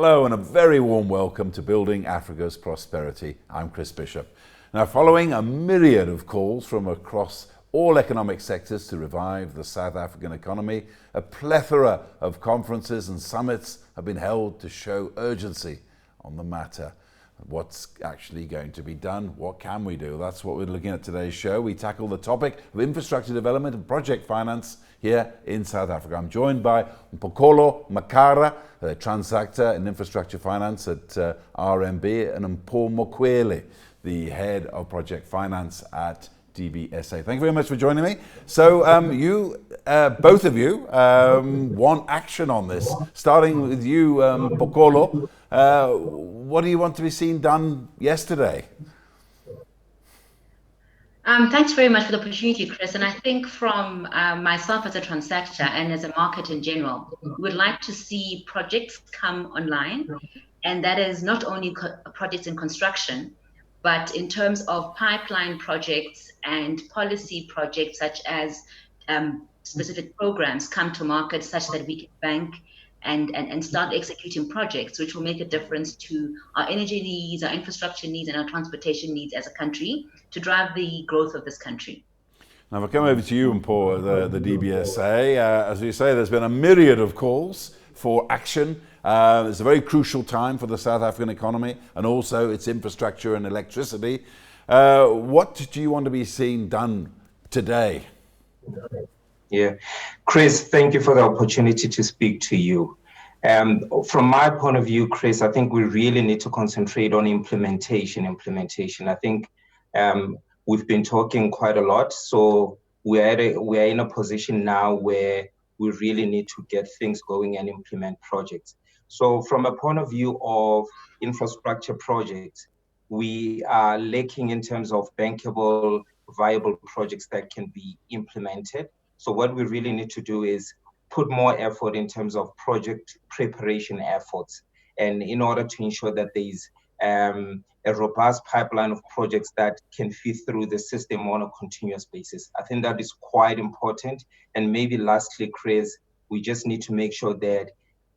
Hello and a very warm welcome to Building Africa's Prosperity. I'm Chris Bishop. Now, following a myriad of calls from across all economic sectors to revive the South African economy, a plethora of conferences and summits have been held to show urgency on the matter. What's actually going to be done? What can we do? That's what we're looking at today's show. We tackle the topic of infrastructure development and project finance here in South Africa. I'm joined by Mphokolo Makara, Transactor in infrastructure finance at RMB, and Mpho Mokwele, the head of project finance at DBSA. Thank you very much for joining me. So both of you want action on this. Starting with you, Mphokolo, what do you want to be seen done yesterday? Thanks very much for the opportunity, Chris. And I think from myself as a transactor and as a market in general, we would like to see projects come online. And that is not only projects in construction, but in terms of pipeline projects and policy projects, such as specific programs come to market such that we can bank and start executing projects which will make a difference to our energy needs, our infrastructure needs, and our transportation needs as a country to drive the growth of this country. Now, if I come over to you, Mpho, the DBSA, as you say, there's been a myriad of calls for action. It's a very crucial time for the South African economy and also its infrastructure and electricity. What do you want to be seen done today? Yeah, Chris, thank you for the opportunity to speak to you. From my point of view, Chris, I think we really need to concentrate on implementation. I think we've been talking quite a lot, so we're in a position now where we really need to get things going and implement projects. So from a point of view of infrastructure projects, we are lacking in terms of bankable, viable projects that can be implemented. So what we really need to do is put more effort in terms of project preparation efforts, and in order to ensure that there is a robust pipeline of projects that can feed through the system on a continuous basis. I think that is quite important. And maybe lastly, Chris, we just need to make sure that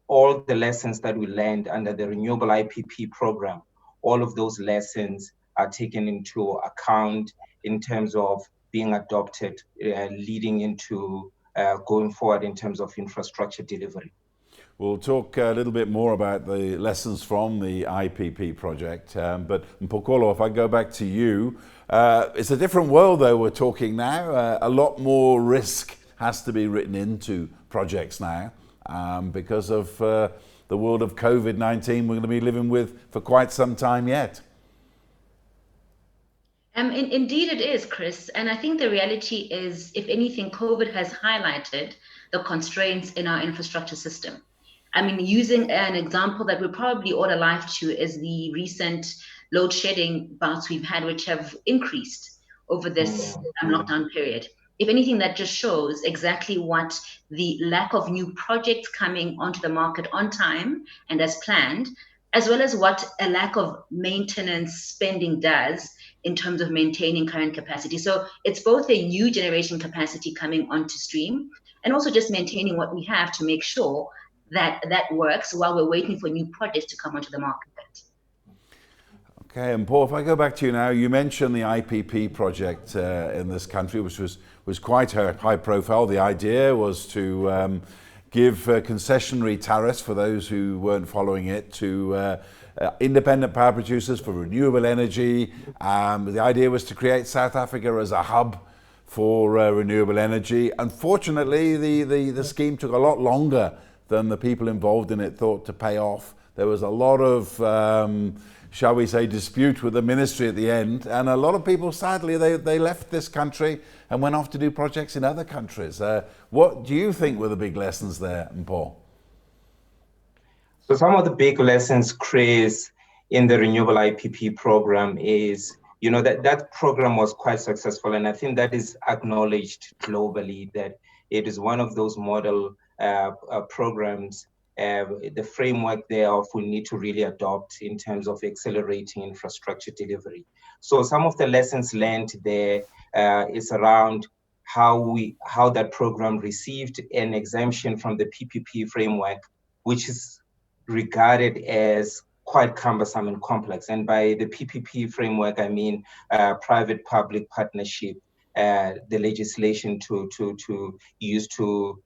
all the lessons that we learned under the Renewable IPP program, all of those lessons are taken into account in terms of being adopted, leading into going forward in terms of infrastructure delivery. We'll talk a little bit more about the lessons from the IPP project, but Mphokolo, if I go back to you, it's a different world though we're talking now. A lot more risk has to be written into projects now because of the world of COVID-19 we're going to be living with for quite some time yet. Indeed it is, Chris. And I think the reality is, if anything, COVID has highlighted the constraints in our infrastructure system. I mean, using an example that we're probably all alive to is the recent load shedding bouts we've had, which have increased over this lockdown period. If anything, that just shows exactly what the lack of new projects coming onto the market on time and as planned, as well as what a lack of maintenance spending does in terms of maintaining current capacity. So it's both a new generation capacity coming onto stream and also just maintaining what we have to make sure that that works while we're waiting for new projects to come onto the market. Okay, and Paul, if I go back to you now, you mentioned the IPP project in this country, which was quite high profile. The idea was to give concessionary tariffs for those who weren't following it to independent power producers for renewable energy. The idea was to create South Africa as a hub for renewable energy. Unfortunately, the scheme took a lot longer than the people involved in it thought to pay off. There was a lot of, shall we say, dispute with the ministry at the end, and a lot of people, sadly, they left this country and went off to do projects in other countries. What do you think were the big lessons there, Mpho? So some of the big lessons, Chris, in the Renewable IPP program is, you know, that program was quite successful. And I think that is acknowledged globally, that it is one of those model programs, the framework thereof we need to really adopt in terms of accelerating infrastructure delivery. So some of the lessons learned there is around how that program received an exemption from the PPP framework, which is regarded as quite cumbersome and complex. And by the PPP framework, I mean private-public partnership, the legislation to use to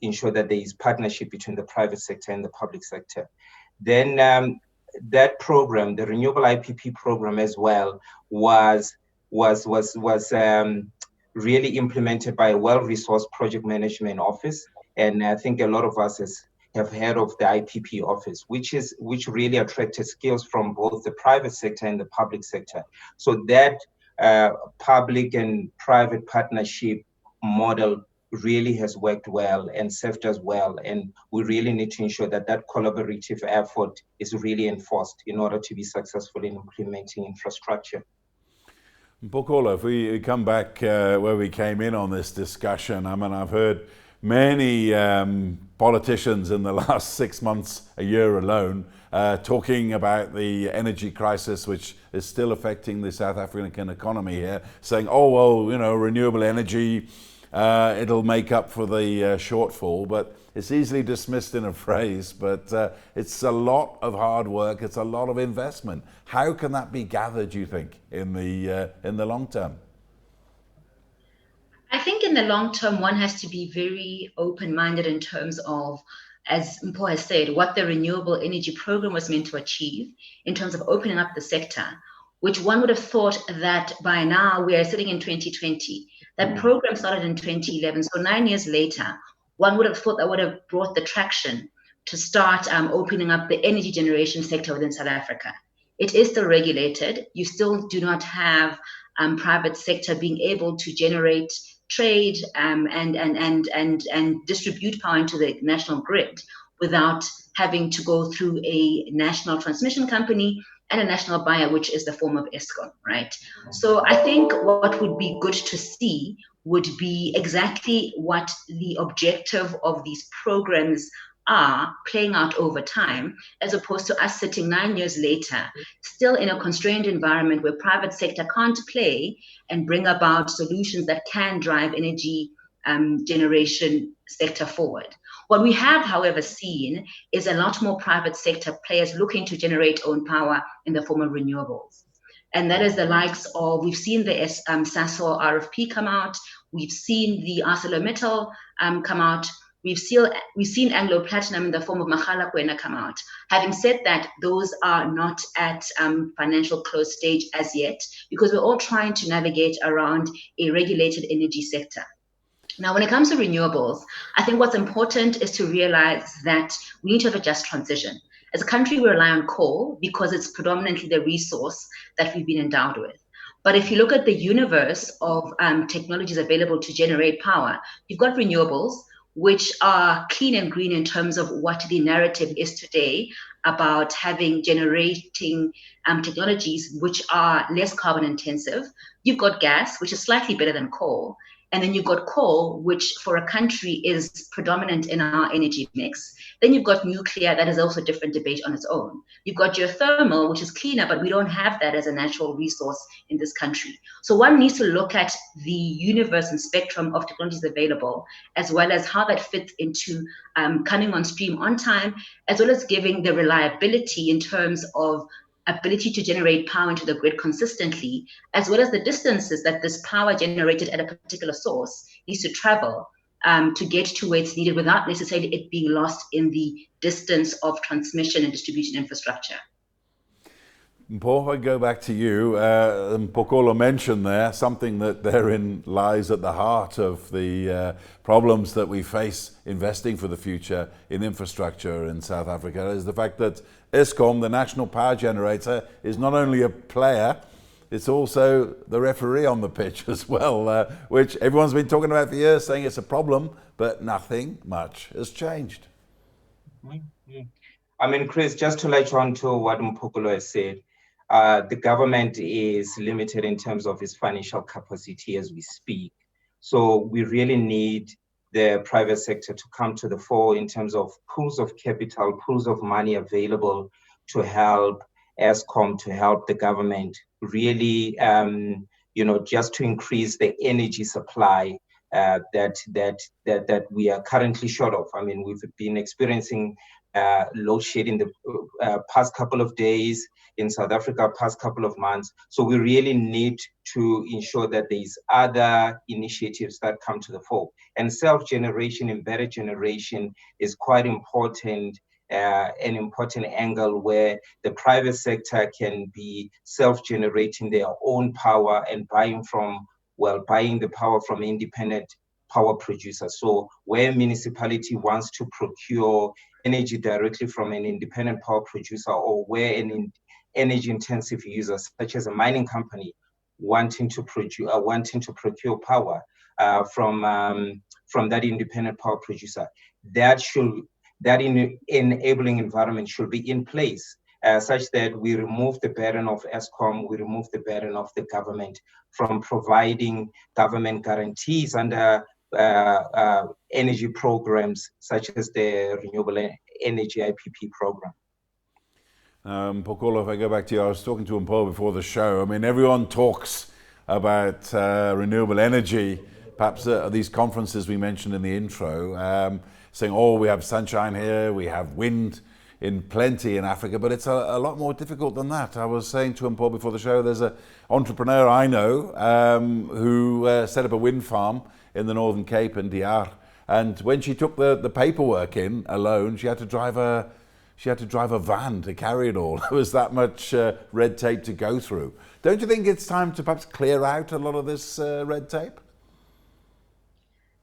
ensure that there is partnership between the private sector and the public sector. Then that program, the renewable IPP program as well, was really implemented by a well-resourced project management office. And I think a lot of us have heard of the IPP office, which really attracted skills from both the private sector and the public sector. So that public and private partnership model really has worked well and served us well. And we really need to ensure that that collaborative effort is really enforced in order to be successful in implementing infrastructure. Mphokolo, if we come back where we came in on this discussion, I mean, I've heard many politicians in the last 6 months, a year alone, talking about the energy crisis, which is still affecting the South African economy here, saying, oh, well, you know, renewable energy, it'll make up for the shortfall. But it's easily dismissed in a phrase, but it's a lot of hard work, it's a lot of investment. How can that be gathered, do you think, in the long term? I think in the long term, one has to be very open-minded in terms of, as Mpho has said, what the renewable energy program was meant to achieve in terms of opening up the sector, which one would have thought that by now we are sitting in 2020. That program started in 2011, so 9 years later, one would have thought that would have brought the traction to start opening up the energy generation sector within South Africa. It is still regulated. You still do not have private sector being able to generate, trade, and distribute power into the national grid without having to go through a national transmission company and a national buyer, which is the form of Eskom, right? So I think what would be good to see would be exactly what the objective of these programs are playing out over time, as opposed to us sitting 9 years later, still in a constrained environment where private sector can't play and bring about solutions that can drive energy generation sector forward. What we have, however, seen is a lot more private sector players looking to generate own power in the form of renewables. And that is the likes of, we've seen the Sasol RFP come out, we've seen the ArcelorMittal come out, we've seen Anglo Platinum in the form of Mphokolo come out. Having said that, those are not at financial close stage as yet, because we're all trying to navigate around a regulated energy sector. Now, when it comes to renewables, I think what's important is to realize that we need to have a just transition. As a country, we rely on coal because it's predominantly the resource that we've been endowed with. But if you look at the universe of technologies available to generate power, you've got renewables, which are clean and green in terms of what the narrative is today about generating technologies which are less carbon intensive. You've got gas, which is slightly better than coal. And then you've got coal, which for a country is predominant in our energy mix. Then you've got nuclear, that is also a different debate on its own. You've got geothermal, which is cleaner, but we don't have that as a natural resource in this country. So one needs to look at the universe and spectrum of technologies available, as well as how that fits into coming on stream on time, as well as giving the reliability in terms of ability to generate power into the grid consistently, as well as the distances that this power generated at a particular source needs to travel to get to where it's needed without necessarily it being lost in the distance of transmission and distribution infrastructure. Mpho, I go back to you. Mphokolo mentioned there something that therein lies at the heart of the problems that we face investing for the future in infrastructure in South Africa, is the fact that Eskom, the national power generator, is not only a player, it's also the referee on the pitch as well, which everyone's been talking about for years, saying it's a problem, but nothing much has changed. I mean, Chris, just to latch on to what Mphokolo has said, the government is limited in terms of its financial capacity as we speak. So we really need the private sector to come to the fore in terms of pools of capital, pools of money available to help Eskom, to help the government really, just to increase the energy supply that we are currently short of. I mean, we've been experiencing load shedding the past couple of days in South Africa, past couple of months. So we really need to ensure that there's other initiatives that come to the fore. And self-generation, embedded generation is quite important, an important angle where the private sector can be self-generating their own power and buying the power from independent power producers. So where municipality wants to procure energy directly from an independent power producer, or where an energy intensive user such as a mining company wanting to procure power from that independent power producer, that enabling environment should be in place, such that we remove the burden of ESCOM, we remove the burden of the government from providing government guarantees under energy programs such as the Renewable Energy IPP program. Mphokolo, if I go back to you, I was talking to Mpho before the show. I mean, everyone talks about renewable energy, perhaps these conferences we mentioned in the intro, saying, oh, we have sunshine here, we have wind in plenty in Africa, but it's a lot more difficult than that. I was saying to Mpho before the show, there's an entrepreneur I know who set up a wind farm in the Northern Cape in DR, and when she took the paperwork in alone, she had to drive a van to carry it all. There was that much red tape to go through. Don't you think it's time to perhaps clear out a lot of this red tape?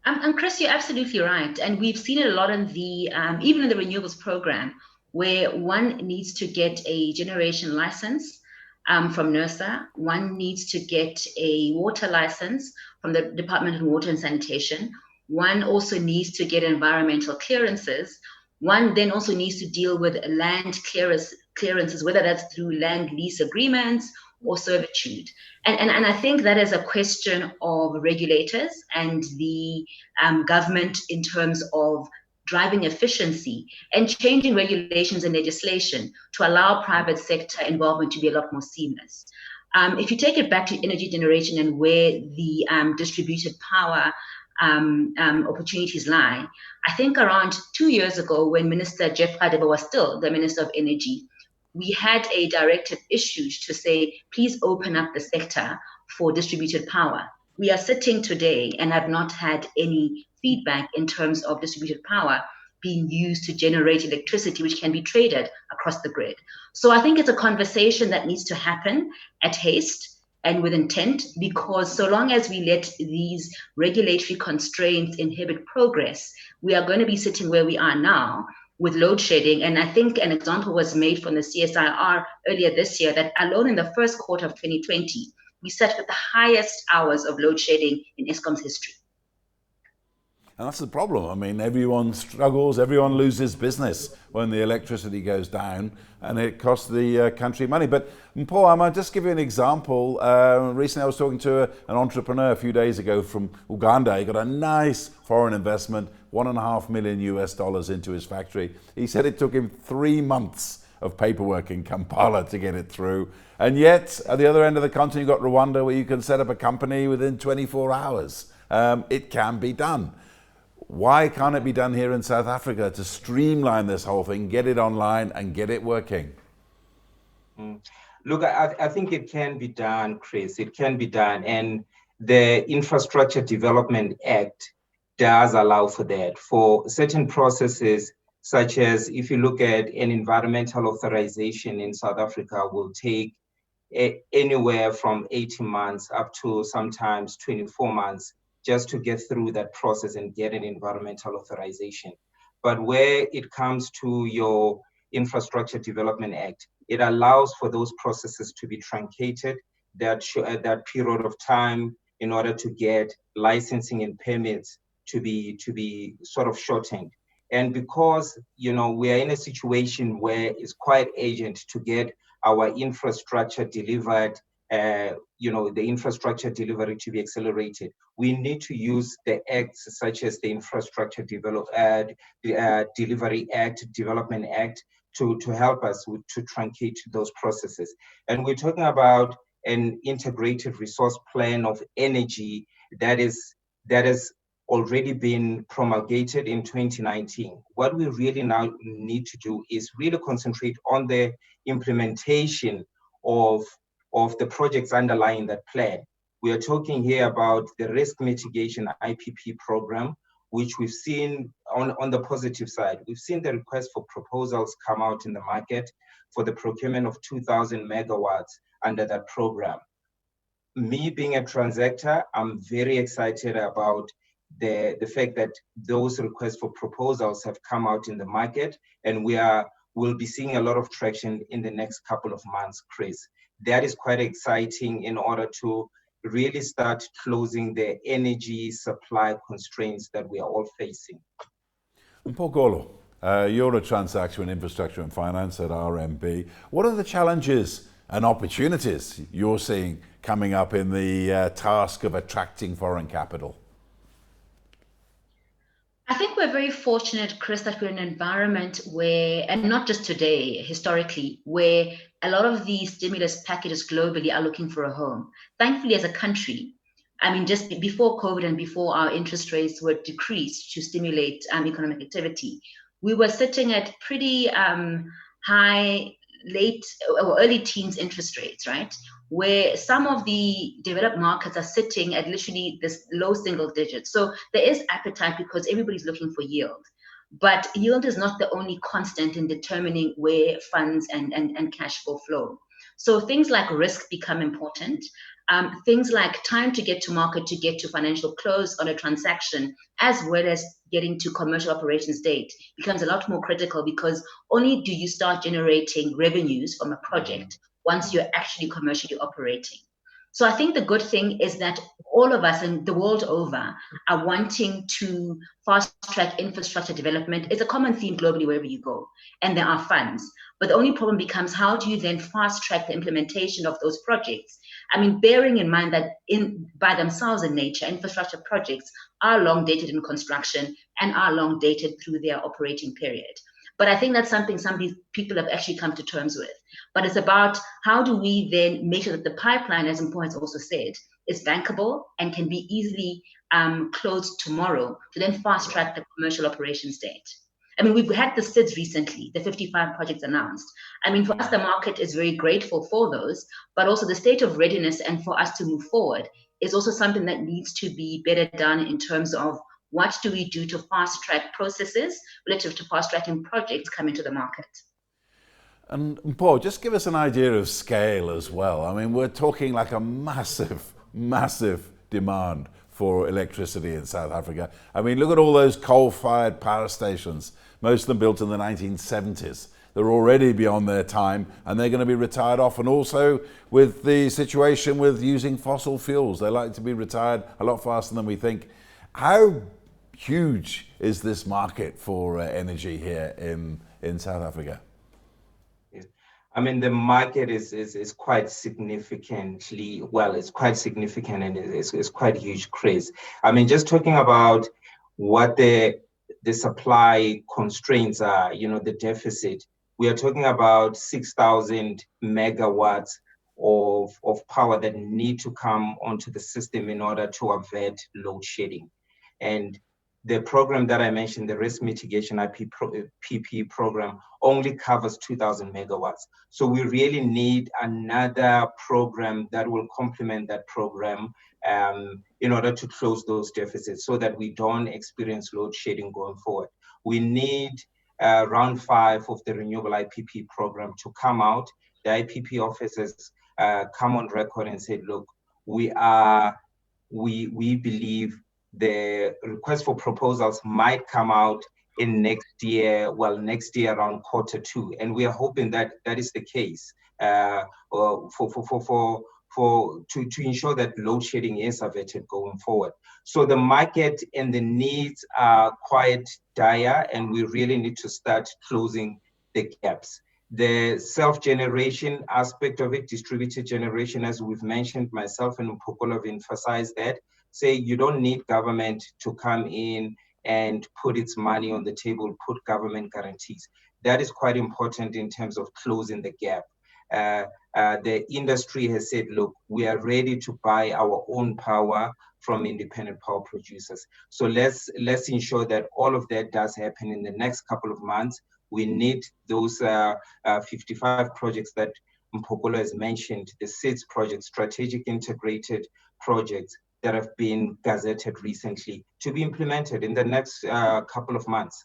And Chris, you're absolutely right. And we've seen it a lot in the, even in the renewables program, where one needs to get a generation license from NERSA, one needs to get a water license from the Department of Water and Sanitation, one also needs to get environmental clearances, one then also needs to deal with land clearances, whether that's through land lease agreements or servitude. And I think that is a question of regulators and the government in terms of driving efficiency and changing regulations and legislation to allow private sector involvement to be a lot more seamless. If you take it back to energy generation and where the distributed power opportunities lie, I think around 2 years ago, when Minister Jeff Radebe was still the Minister of Energy, we had a directive issued to say, please open up the sector for distributed power. We are sitting today and have not had any feedback in terms of distributed power being used to generate electricity, which can be traded across the grid. So I think it's a conversation that needs to happen at haste and with intent, because so long as we let these regulatory constraints inhibit progress, we are going to be sitting where we are now with load shedding. And I think an example was made from the CSIR earlier this year that alone in the first quarter of 2020, we sat with the highest hours of load shedding in ESCOM's history. And that's the problem. I mean, everyone struggles, everyone loses business when the electricity goes down, and it costs the country money. But Mpho, I might just give you an example. Recently I was talking to an entrepreneur a few days ago from Uganda. He got a nice foreign investment, $1.5 million US into his factory. He said it took him 3 months of paperwork in Kampala to get it through. And yet, at the other end of the continent, you've got Rwanda, where you can set up a company within 24 hours. It can be done. Why can't it be done here in South Africa to streamline this whole thing, get it online and get it working? Look, I think it can be done, Chris. It can be done. And the Infrastructure Development Act does allow for that. For certain processes, such as if you look at an environmental authorization in South Africa, will take anywhere from 18 months up to sometimes 24 months just to get through that process and get an environmental authorization. But where it comes to your Infrastructure Development Act, it allows for those processes to be truncated, that period of time in order to get licensing and permits to be sort of shortened. And because, we are in a situation where it's quite urgent to get our infrastructure delivered, the infrastructure delivery to be accelerated, we need to use the acts such as the Infrastructure Delivery Act, Development Act, to help us to truncate those processes. And we're talking about an integrated resource plan of energy that is that has already been promulgated in 2019. What we really now need to do is really concentrate on the implementation of the projects underlying that plan. We are talking here about the risk mitigation IPP program, which we've seen on the positive side. We've seen the request for proposals come out in the market for the procurement of 2,000 megawatts under that program. Me being a transactor, I'm very excited about the fact that those requests for proposals have come out in the market, and we'll be seeing a lot of traction in the next couple of months, Chris. That is quite exciting in order to really start closing the energy supply constraints that we are all facing. Mphokolo, you're a Transactor in Infrastructure and Finance at RMB. What are the challenges and opportunities you're seeing coming up in the task of attracting foreign capital? I think we're very fortunate, Chris, that we're in an environment where, and not just today, historically, where a lot of the stimulus packages globally are looking for a home. Thankfully, as a country, I mean, just before COVID and before our interest rates were decreased to stimulate economic activity, we were sitting at pretty high, late or early teens interest rates, right? Where some of the developed markets are sitting at literally this low single digits. So there is appetite because everybody's looking for yield. But yield is not the only constant in determining where funds and cash flow. So things like risk become important. Things like time to get to market, to get to financial close on a transaction, as well as getting to commercial operations date, becomes a lot more critical, because only do you start generating revenues from a project once you're actually commercially operating. So I think the good thing is that all of us and the world over are wanting to fast track infrastructure development. It's a common theme globally wherever you go, and there are funds. But the only problem becomes, how do you then fast track the implementation of those projects? I mean, bearing in mind that by themselves in nature, infrastructure projects are long dated in construction and are long dated through their operating period. But I think that's something some people have actually come to terms with. But it's about, how do we then make sure that the pipeline, as Mpho has also said, is bankable and can be easily closed tomorrow to then fast track the commercial operations date. I mean, we've had the SIDS recently, the 55 projects announced. I mean, for us, the market is very grateful for those, but also the state of readiness and for us to move forward is also something that needs to be better done in terms of, what do we do to fast track processes relative to fast tracking projects coming to the market? And Mpho, just give us an idea of scale as well. I mean, we're talking like a massive, massive demand for electricity in South Africa. I mean, look at all those coal-fired power stations, most of them built in the 1970s. They're already beyond their time, and they're going to be retired off. And also with the situation with using fossil fuels, they like to be retired a lot faster than we think. How huge is this market for energy here in South Africa? I mean, the market is quite significantly, well, it's quite significant, and it's quite huge, Chris. I mean, just talking about what the supply constraints are, you know, the deficit, we are talking about 6,000 megawatts of power that need to come onto the system in order to avert load shedding. And the program that I mentioned, the risk mitigation IPP program, only covers 2,000 megawatts. So we really need another program that will complement that program in order to close those deficits, so that we don't experience load shedding going forward. We need round 5 of the renewable IPP program to come out. The IPP officers come on record and said, look, we believe the request for proposals might come out in next year around Q2, and we are hoping that that is the case to ensure that load shedding is averted going forward. So the market and the needs are quite dire, and we really need to start closing the gaps. The self-generation aspect of it, distributed generation, as we've mentioned, myself and Mphokolo have emphasized that. Say you don't need government to come in and put its money on the table, put government guarantees. That is quite important in terms of closing the gap. The industry has said, look, we are ready to buy our own power from independent power producers. So let's ensure that all of that does happen in the next couple of months. We need those 55 projects that Mphokolo has mentioned, the SIDS projects, strategic integrated projects that have been gazetted recently, to be implemented in the next couple of months.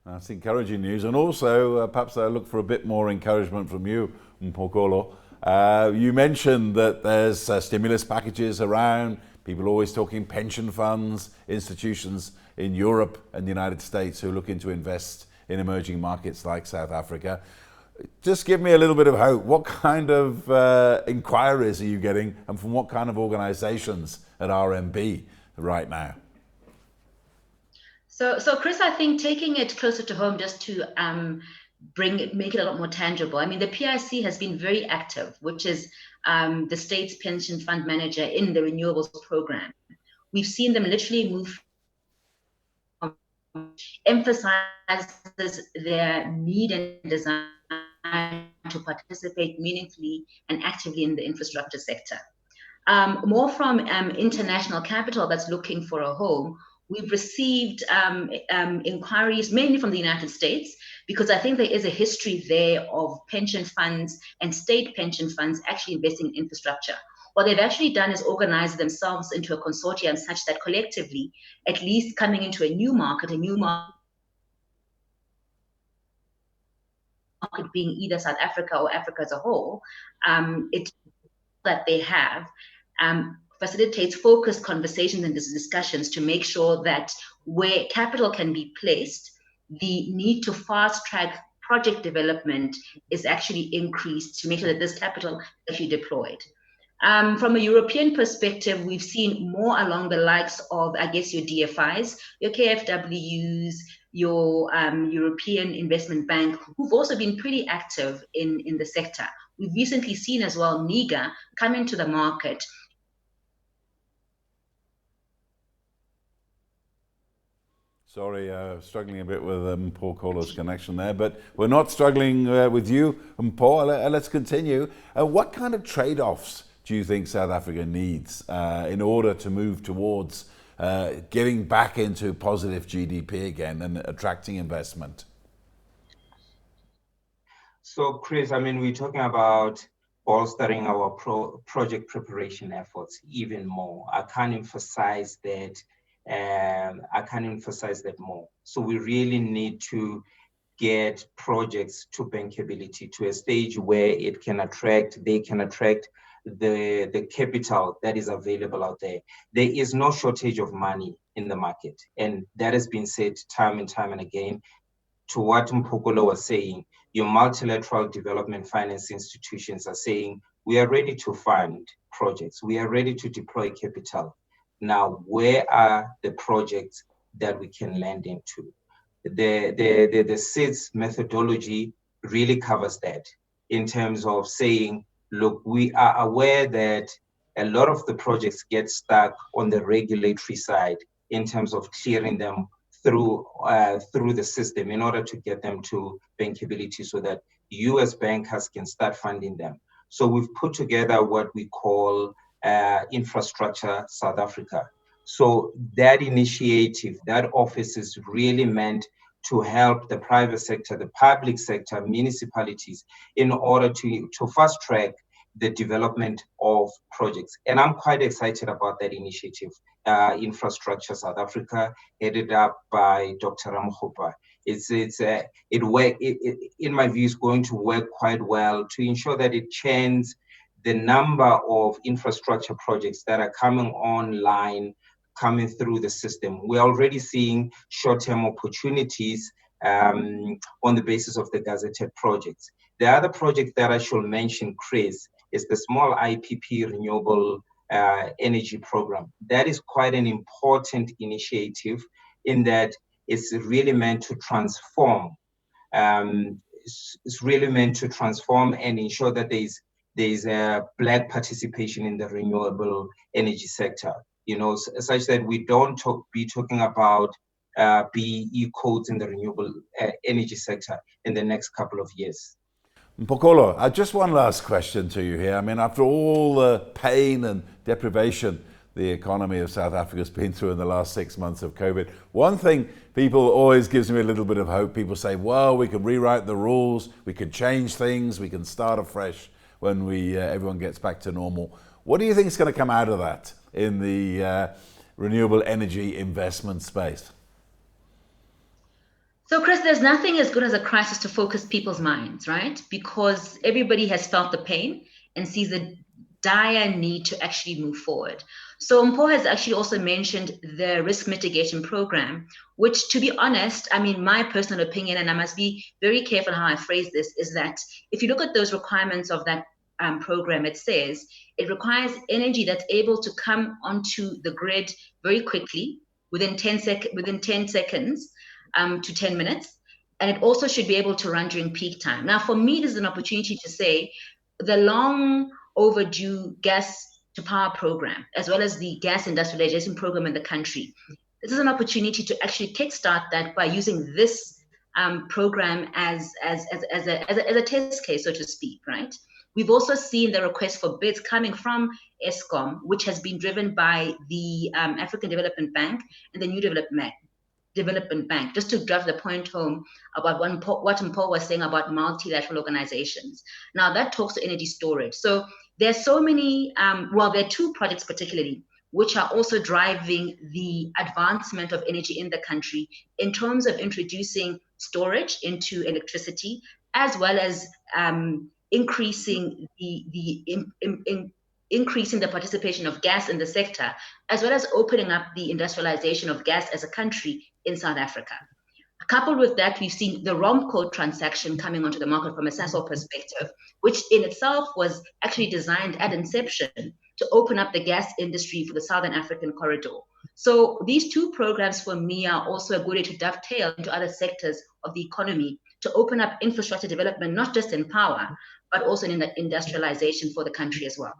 That's encouraging news. And also, perhaps I look for a bit more encouragement from you, Mphokolo. You mentioned that there's stimulus packages around, people always talking pension funds, institutions in Europe and the United States who are looking to invest in emerging markets like South Africa. Just give me a little bit of hope. What kind of inquiries are you getting, and from what kind of organizations at RMB right now? So Chris, I think taking it closer to home just to make it a lot more tangible. I mean, the PIC has been very active, which is the state's pension fund manager in the renewables program. We've seen them literally move, emphasizes their need and desire to participate meaningfully and actively in the infrastructure sector. More from international capital that's looking for a home. We've received inquiries mainly from the United States, because I think there is a history there of pension funds and state pension funds actually investing in infrastructure. What they've actually done is organize themselves into a consortium such that collectively, at least coming into a new market being either South Africa or Africa as a whole, it's that they have facilitates focused conversations and discussions to make sure that where capital can be placed, the need to fast track project development is actually increased to make sure that this capital is actually deployed. From a European perspective, we've seen more along the likes of, I guess, your DFIs, your KFWs, your European Investment Bank, who've also been pretty active in the sector. We've recently seen as well NIGA come into the market. Sorry, struggling a bit with Mphokolo's connection there, but we're not struggling with you, Mpho. Let's continue. What kind of trade-offs do you think South Africa needs in order to move towards getting back into positive GDP again and attracting investment? So, Chris, I mean, we're talking about bolstering our project preparation efforts even more. I can't emphasize that more. So we really need to get projects to bankability, to a stage where they can attract the capital that is available out there. There is no shortage of money in the market, and that has been said time and time and again. To what Mphokolo was saying, your multilateral development finance institutions are saying, we are ready to fund projects, we are ready to deploy capital. Now, where are the projects that we can lend into? The SIDS methodology really covers that in terms of saying, look, we are aware that a lot of the projects get stuck on the regulatory side in terms of clearing them through the system in order to get them to bankability so that you as bankers can start funding them. So we've put together what we call Infrastructure South Africa. So that initiative, that office is really meant to help the private sector, the public sector, municipalities, in order to fast track the development of projects. And I'm quite excited about that initiative, Infrastructure South Africa, headed up by Dr. Ramokgopa. In my view, is going to work quite well to ensure that it chains the number of infrastructure projects that are coming online, coming through the system. We're already seeing short-term opportunities on the basis of the gazetted projects. The other project that I should mention, Chris, is the small IPP renewable energy program. That is quite an important initiative in that it's really meant to transform. It's really meant to transform and ensure that there's a Black participation in the renewable energy sector. You know, such that we don't be talking about BEE codes in the renewable energy sector in the next couple of years. Mphokolo, just one last question to you here. I mean, after all the pain and deprivation the economy of South Africa's been through in the last 6 months of COVID. One thing people always gives me a little bit of hope. People say, well, we can rewrite the rules, we can change things, we can start afresh when everyone gets back to normal. What do you think is going to come out of that in the renewable energy investment space? So, Chris, there's nothing as good as a crisis to focus people's minds, right? Because everybody has felt the pain and sees the dire need to actually move forward. So Mpho has actually also mentioned the risk mitigation program, which, to be honest, I mean, my personal opinion, and I must be very careful how I phrase this, is that if you look at those requirements of that program, it says it requires energy that's able to come onto the grid very quickly, within 10 seconds to 10 minutes. And it also should be able to run during peak time. Now, for me, this is an opportunity to say the long overdue gas to power program, as well as the gas industrialization program in the country. This is an opportunity to actually kickstart that by using this program as a test case, so to speak, right? We've also seen the request for bids coming from Eskom, which has been driven by the African Development Bank and the New Development Bank, just to drive the point home about what Mpho was saying about multilateral organizations. Now that talks to energy storage. So there's so many, there are two projects particularly, which are also driving the advancement of energy in the country in terms of introducing storage into electricity, as well as increasing increasing the participation of gas in the sector, as well as opening up the industrialization of gas as a country in South Africa. Coupled with that, we've seen the ROMCO transaction coming onto the market from a Sasol perspective, which in itself was actually designed at inception to open up the gas industry for the Southern African corridor. So these two programs for me are also a good way to dovetail into other sectors of the economy to open up infrastructure development, not just in power, but also in the industrialization for the country as well.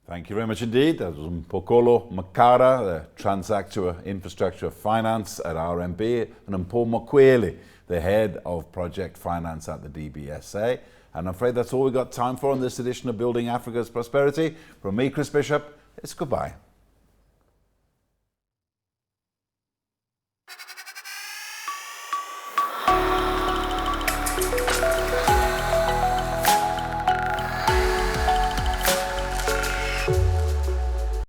Thank you very much indeed. That was Mphokolo Makara, the Transactor Infrastructure Finance at RMB, and Mpho Mokwele, the Head of Project Finance at the DBSA. And I'm afraid that's all we've got time for on this edition of Building Africa's Prosperity. From me, Chris Bishop, it's goodbye.